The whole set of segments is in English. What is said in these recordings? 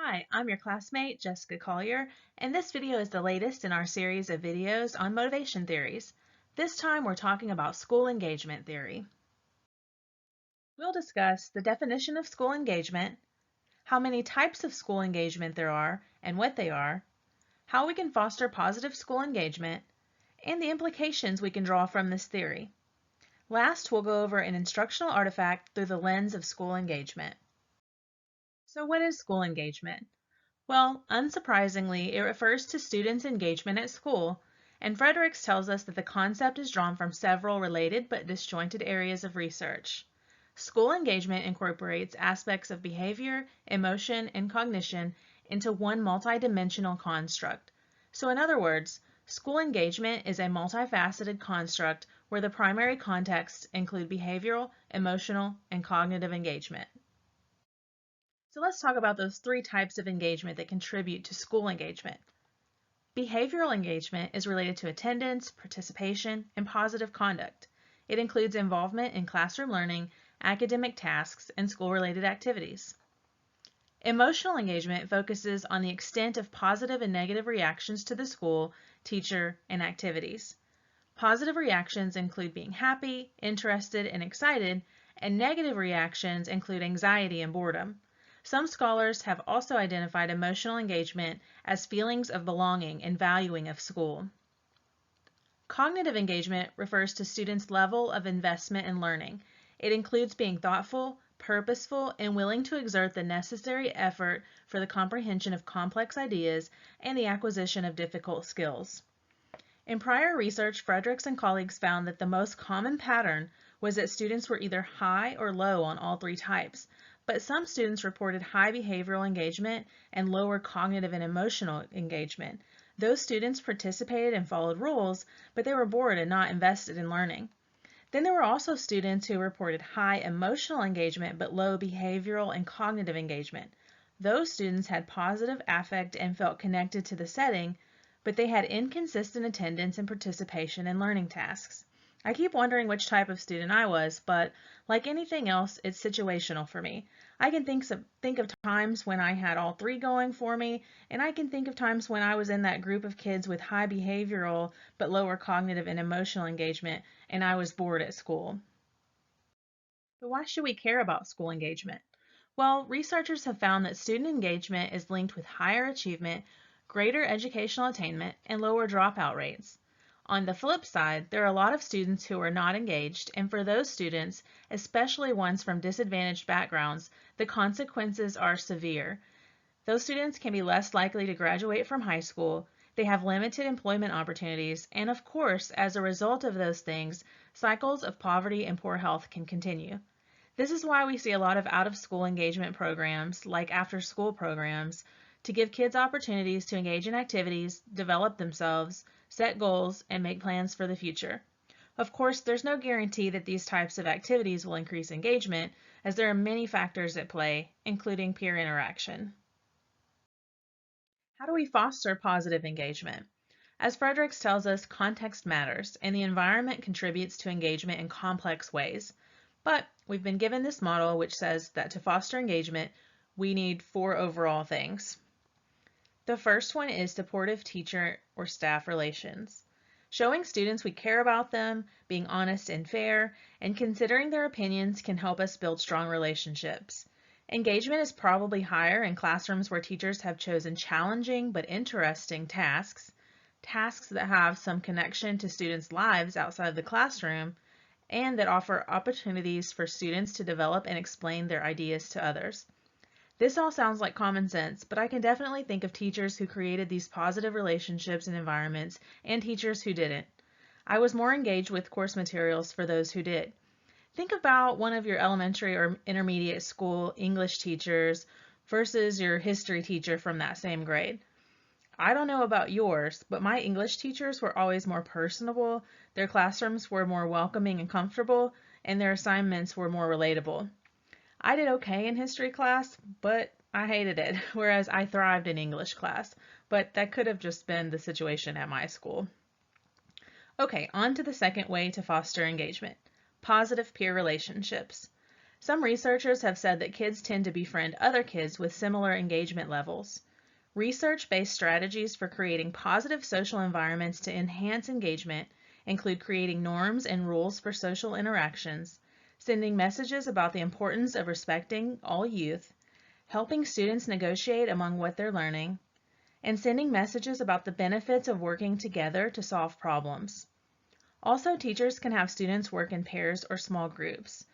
Hi, I'm your classmate, Jessica Collier, and this video is the latest in our series of videos on motivation theories. This time we're talking about school engagement theory. We'll discuss the definition of school engagement, how many types of school engagement there are and what they are, how we can foster positive school engagement, and the implications we can draw from this theory. Last, we'll go over an instructional artifact through the lens of school engagement. So what is school engagement? Well, unsurprisingly, it refers to students' engagement at school, and Fredericks tells us that the concept is drawn from several related but disjointed areas of research. School engagement incorporates aspects of behavior, emotion, and cognition into one multidimensional construct. So in other words, school engagement is a multifaceted construct where the primary contexts include behavioral, emotional, and cognitive engagement. So let's talk about those three types of engagement that contribute to school engagement. Behavioral engagement is related to attendance, participation, and positive conduct. It includes involvement in classroom learning, academic tasks, and school-related activities. Emotional engagement focuses on the extent of positive and negative reactions to the school, teacher, and activities. Positive reactions include being happy, interested, and excited, and negative reactions include anxiety and boredom. Some scholars have also identified emotional engagement as feelings of belonging and valuing of school. Cognitive engagement refers to students' level of investment in learning. It includes being thoughtful, purposeful, and willing to exert the necessary effort for the comprehension of complex ideas and the acquisition of difficult skills. In prior research, Fredericks and colleagues found that the most common pattern was that students were either high or low on all three types, but some students reported high behavioral engagement and lower cognitive and emotional engagement. Those students participated and followed rules, but they were bored and not invested in learning. Then there were also students who reported high emotional engagement but low behavioral and cognitive engagement. Those students had positive affect and felt connected to the setting, but they had inconsistent attendance and participation in learning tasks. I keep wondering which type of student I was, but like anything else, it's situational for me. I can think of times when I had all three going for me, and I can think of times when I was in that group of kids with high behavioral but lower cognitive and emotional engagement, and I was bored at school. So why should we care about school engagement? Well, researchers have found that student engagement is linked with higher achievement, greater educational attainment, and lower dropout rates. On the flip side, there are a lot of students who are not engaged, and for those students, especially ones from disadvantaged backgrounds, the consequences are severe. Those students can be less likely to graduate from high school, they have limited employment opportunities, and of course, as a result of those things, cycles of poverty and poor health can continue. This is why we see a lot of out-of-school engagement programs, like after-school programs, to give kids opportunities to engage in activities, develop themselves, set goals, and make plans for the future. Of course, there's no guarantee that these types of activities will increase engagement, as there are many factors at play, including peer interaction. How do we foster positive engagement? As Fredericks tells us, context matters, and the environment contributes to engagement in complex ways. But we've been given this model which says that to foster engagement, we need 4 overall things. The first one is supportive teacher or staff relations. Showing students we care about them, being honest and fair, and considering their opinions can help us build strong relationships. Engagement is probably higher in classrooms where teachers have chosen challenging but interesting tasks, tasks that have some connection to students' lives outside of the classroom, and that offer opportunities for students to develop and explain their ideas to others. This all sounds like common sense, but I can definitely think of teachers who created these positive relationships and environments and teachers who didn't. I was more engaged with course materials for those who did. Think about one of your elementary or intermediate school English teachers versus your history teacher from that same grade. I don't know about yours, but my English teachers were always more personable, their classrooms were more welcoming and comfortable, and their assignments were more relatable. I did okay in history class, but I hated it, whereas I thrived in English class, but that could have just been the situation at my school. Okay, on to the second way to foster engagement, positive peer relationships. Some researchers have said that kids tend to befriend other kids with similar engagement levels. Research-based strategies for creating positive social environments to enhance engagement include creating norms and rules for social interactions, sending messages about the importance of respecting all youth, helping students negotiate among what they're learning, and sending messages about the benefits of working together to solve problems. Also, teachers can have students work in pairs or small groups.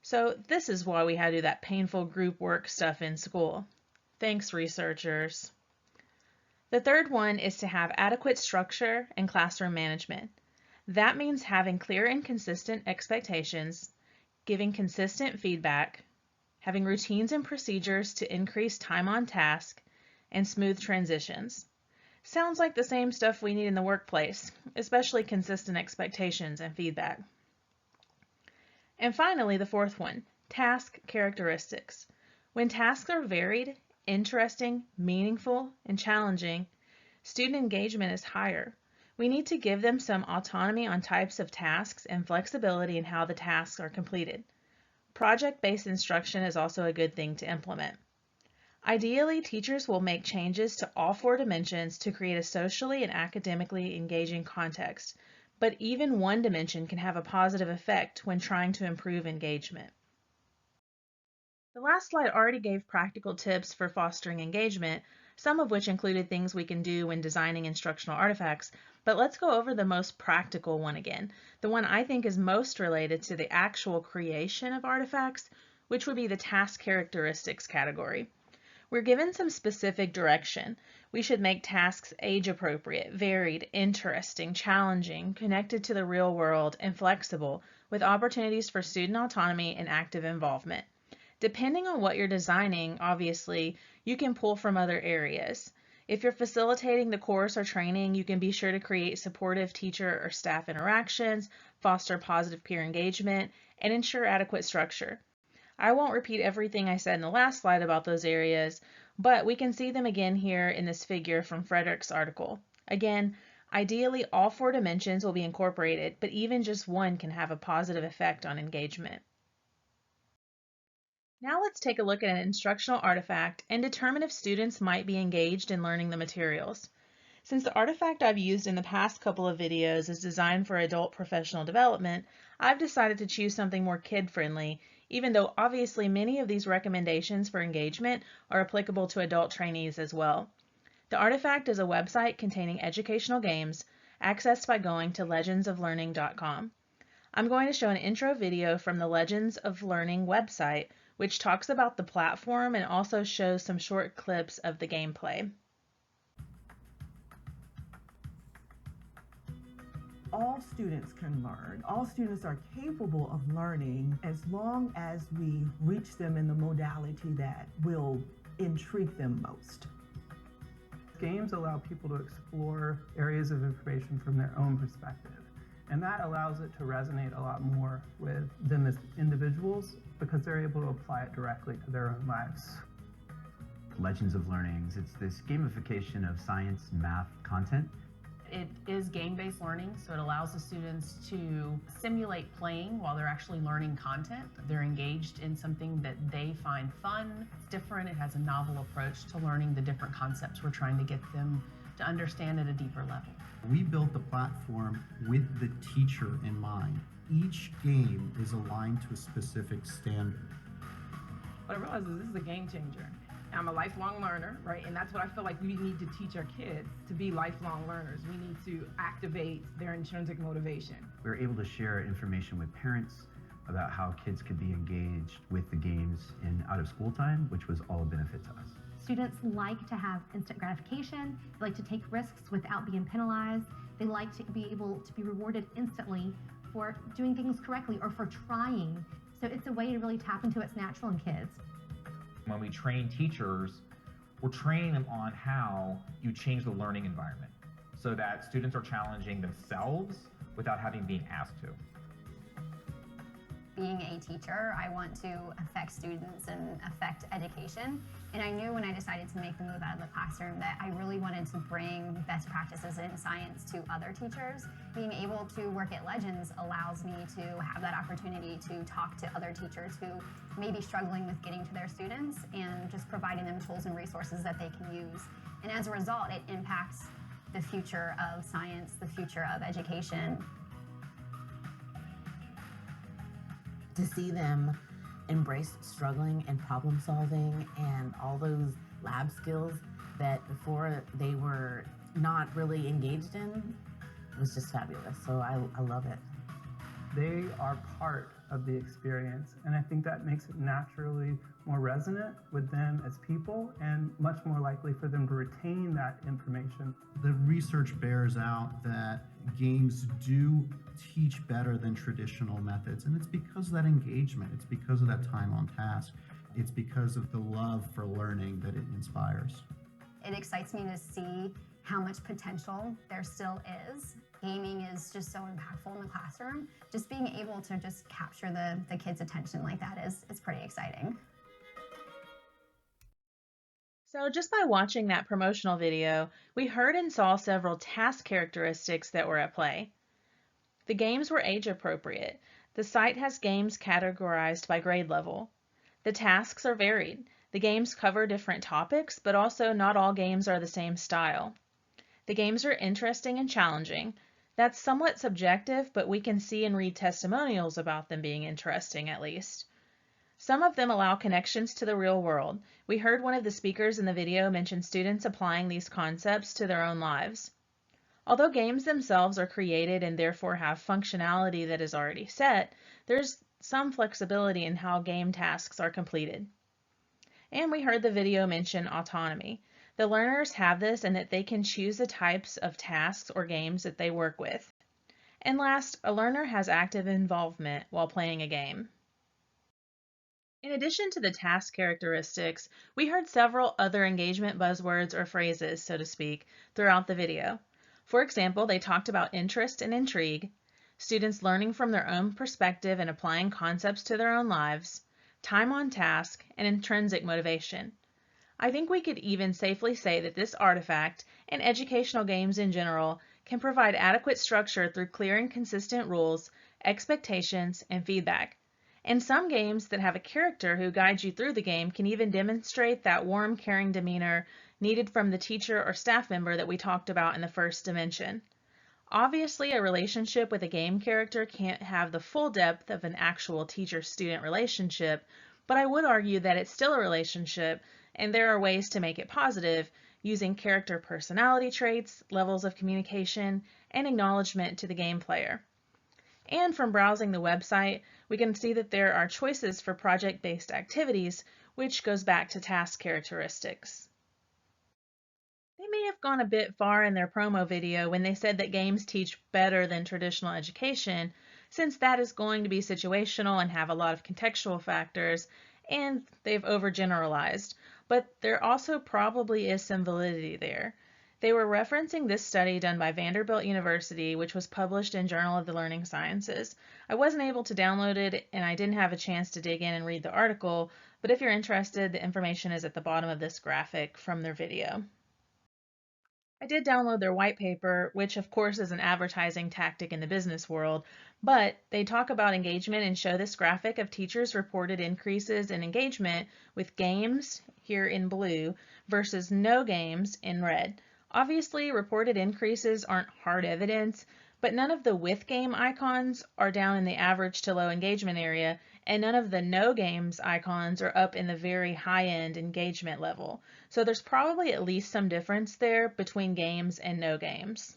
So this is why we had to do that painful group work stuff in school. Thanks, researchers. The third one is to have adequate structure and classroom management. That means having clear and consistent expectations, giving consistent feedback, having routines and procedures to increase time on task, and smooth transitions. Sounds like the same stuff we need in the workplace, especially consistent expectations and feedback. And finally, the fourth one, task characteristics. When tasks are varied, interesting, meaningful, and challenging, student engagement is higher. We need to give them some autonomy on types of tasks and flexibility in how the tasks are completed. Project-based instruction is also a good thing to implement. Ideally, teachers will make changes to all four dimensions to create a socially and academically engaging context, but even one dimension can have a positive effect when trying to improve engagement. The last slide already gave practical tips for fostering engagement, some of which included things we can do when designing instructional artifacts, but let's go over the most practical one again, the one I think is most related to the actual creation of artifacts, which would be the task characteristics category. We're given some specific direction. We should make tasks age-appropriate, varied, interesting, challenging, connected to the real world, and flexible, with opportunities for student autonomy and active involvement. Depending on what you're designing, obviously, you can pull from other areas. If you're facilitating the course or training, you can be sure to create supportive teacher or staff interactions, foster positive peer engagement, and ensure adequate structure. I won't repeat everything I said in the last slide about those areas, but we can see them again here in this figure from Frederick's article. Again, ideally all four dimensions will be incorporated, but even just one can have a positive effect on engagement. Now let's take a look at an instructional artifact and determine if students might be engaged in learning the materials. Since the artifact I've used in the past couple of videos is designed for adult professional development, I've decided to choose something more kid-friendly, even though obviously many of these recommendations for engagement are applicable to adult trainees as well. The artifact is a website containing educational games accessed by going to legendsoflearning.com. I'm going to show an intro video from the Legends of Learning website, which talks about the platform and also shows some short clips of the gameplay. All students can learn. All students are capable of learning as long as we reach them in the modality that will intrigue them most. Games allow people to explore areas of information from their own perspective, and that allows it to resonate a lot more with them as individuals because they're able to apply it directly to their own lives. Legends of Learnings, it's this gamification of science and math content. It is game-based learning, so it allows the students to simulate playing while they're actually learning content. They're engaged in something that they find fun, it's different, it has a novel approach to learning the different concepts we're trying to get them to understand at a deeper level. We built the platform with the teacher in mind. Each game is aligned to a specific standard. What I realized is this is a game changer. I'm a lifelong learner, right? And that's what I feel like we need to teach our kids, to be lifelong learners. We need to activate their intrinsic motivation. We were able to share information with parents about how kids could be engaged with the games in out of school time, which was all a benefit to us. Students like to have instant gratification. They like to take risks without being penalized. They like to be able to be rewarded instantly for doing things correctly or for trying. So it's a way to really tap into what's natural in kids. When we train teachers, we're training them on how you change the learning environment so that students are challenging themselves without having been asked to. being a teacher, I want to affect students and affect education. And I knew when I decided to make the move out of the classroom that I really wanted to bring best practices in science to other teachers. Being able to work at Legends allows me to have that opportunity to talk to other teachers who may be struggling with getting to their students and just providing them tools and resources that they can use. And as a result, it impacts the future of science, the future of education. To see them embrace struggling and problem solving and all those lab skills that before they were not really engaged in was just fabulous. So I love it. They are part of the experience, and I think that makes it naturally more resonant with them as people and much more likely for them to retain that information. The research bears out that games do teach better than traditional methods, and it's because of that engagement, it's because of that time on task, it's because of the love for learning that it inspires. It excites me to see how much potential there still is. Gaming is just so impactful in the classroom. Just being able to just capture the kids' attention like that is pretty exciting. So just by watching that promotional video, we heard and saw several task characteristics that were at play. The games were age appropriate. The site has games categorized by grade level. The tasks are varied. The games cover different topics, but also not all games are the same style. The games are interesting and challenging. That's somewhat subjective, but we can see and read testimonials about them being interesting at least. Some of them allow connections to the real world. We heard one of the speakers in the video mention students applying these concepts to their own lives. Although games themselves are created and therefore have functionality that is already set, there's some flexibility in how game tasks are completed. And we heard the video mention autonomy. The learners have this in that they can choose the types of tasks or games that they work with. And last, a learner has active involvement while playing a game. In addition to the task characteristics, we heard several other engagement buzzwords or phrases, so to speak, throughout the video. For example, they talked about interest and intrigue, students learning from their own perspective and applying concepts to their own lives, time on task, and intrinsic motivation. I think we could even safely say that this artifact, and educational games in general, can provide adequate structure through clear and consistent rules, expectations, and feedback. And some games that have a character who guides you through the game can even demonstrate that warm, caring demeanor needed from the teacher or staff member that we talked about in the first dimension. Obviously, a relationship with a game character can't have the full depth of an actual teacher-student relationship, but I would argue that it's still a relationship, and there are ways to make it positive using character personality traits, levels of communication, and acknowledgement to the game player. And from browsing the website, we can see that there are choices for project-based activities, which goes back to task characteristics. They may have gone a bit far in their promo video when they said that games teach better than traditional education, since that is going to be situational and have a lot of contextual factors, and they've overgeneralized. But there also probably is some validity there. They were referencing this study done by Vanderbilt University, which was published in Journal of the Learning Sciences. I wasn't able to download it, and I didn't have a chance to dig in and read the article, but if you're interested, the information is at the bottom of this graphic from their video. I did download their white paper, which of course is an advertising tactic in the business world, but they talk about engagement and show this graphic of teachers reported increases in engagement with games, here in blue, versus no games in red. Obviously, reported increases aren't hard evidence, but none of the with game icons are down in the average to low engagement area, and none of the no games icons are up in the very high-end engagement level. So there's probably at least some difference there between games and no games.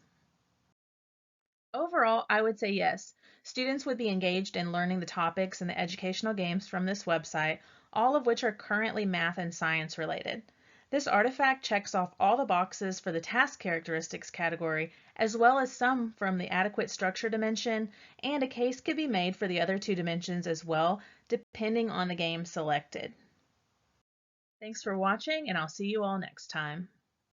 Overall, I would say yes. Students would be engaged in learning the topics and the educational games from this website, all of which are currently math and science related. This artifact checks off all the boxes for the task characteristics category, as well as some from the adequate structure dimension, and a case could be made for the other two dimensions as well, depending on the game selected. Thanks for watching, and I'll see you all next time.